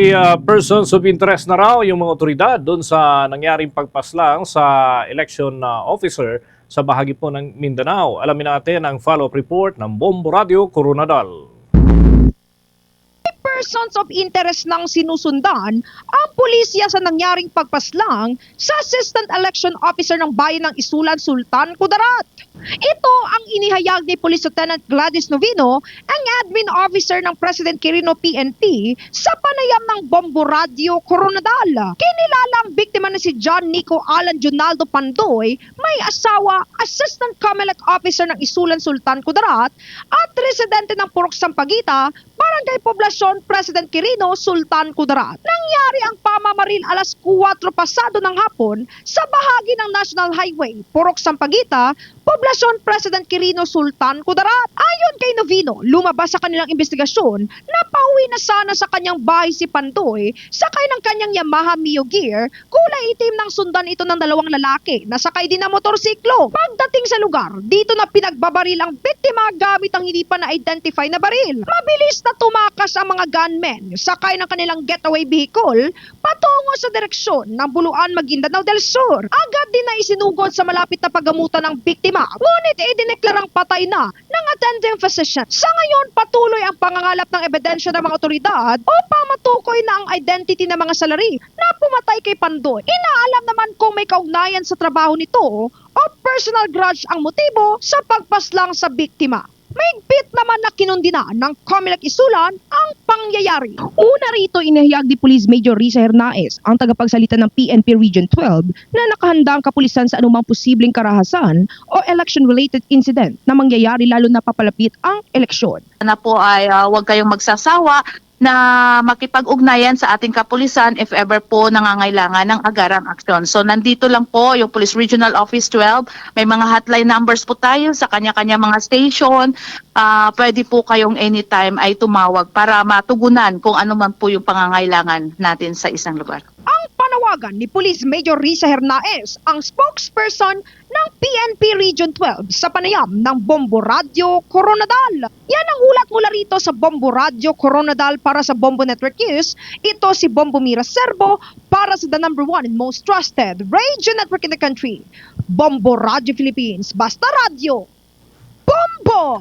May persons of interest na raw yung mga otoridad doon sa nangyaring pagpaslang sa election officer sa bahagi po ng Mindanao. Alamin natin ang follow-up report ng Bombo Radio Coronadal. Persons of interest nang sinusundan ang pulisya sa nangyaring pagpaslang sa Assistant Election Officer ng Bayan ng Isulan, Sultan Kudarat. Ito ang inihayag ni Police Lieutenant Gladys Novino, ang Admin Officer ng President Quirino PNP, sa panayam ng Bombo Radio Coronadal. Kinilalang biktima na si John Nico Alan Junaldo Pandoy, may asawa, Assistant Comelec Officer ng Isulan, Sultan Kudarat, at residente ng Purok Sampaguita, Barangay Poblasyon, President Quirino, Sultan Kudarat. Nangyari ang pamamaril alas 4 pasado ng hapon sa bahagi ng National Highway, Purok Sampaguita, Poblasyon, President Quirino, Sultan Kudarat. Ayon kay Novino, lumabas sa kanilang investigasyon na pauwi na sana sa kanyang bahay si Pandoy sakay ng kanyang Yamaha Mio Gear, kulay itim ng sundan ito ng dalawang lalaki na sakay din ng motorsiklo. Pagdating sa lugar, dito na pinagbabaril ang biktima gamit ang hindi pa na-identify na baril. Mabilis na tumakas ang mga gunmen sakay ng kanilang getaway vehicle patungo sa direksyon ng Buluan, Maguindanao del Sur. Agad din na isinugod sa malapit na paggamutan ng biktima, ngunit idineklarang patay na ng attending physician. Sa ngayon, patuloy ang pangangalap ng ebidensya ng mga otoridad upang matukoy na ang identity ng mga salari na pumatay kay Pandoy. Inaalam naman kung may kaugnayan sa trabaho nito o personal grudge ang motibo sa pagpaslang sa biktima. Mahigpit naman na kinundina ng Comelec Isulan ang pangyayari. Una rito inihayag ni Police Major Risa Hernaez, ang tagapagsalita ng PNP Region 12, na nakahanda ang kapulisan sa anumang posibleng karahasan o election-related incident na mangyayari lalo na papalapit ang eleksyon. Na po ay huwag kayong magsasawa na makipag-ugnayan sa ating kapulisan if ever po nangangailangan ng agarang aksyon. So nandito lang po yung Police Regional Office 12, may mga hotline numbers po tayo sa kanya-kanya mga station. Pwede po kayong anytime ay tumawag para matugunan kung ano man po yung pangangailangan natin sa isang lugar. Ang panawagan ni Police Major Risa Hernaez, ang spokesperson ng PNP Region 12 sa panayam ng Bombo Radio Coronadal. Yan ang ulat mula rito sa Bombo Radio Coronadal para sa Bombo Network News. Ito si Bombo Mira Serbo para sa the #1 and most trusted radio network in the country, Bombo Radio Philippines. Basta Radio, Bombo!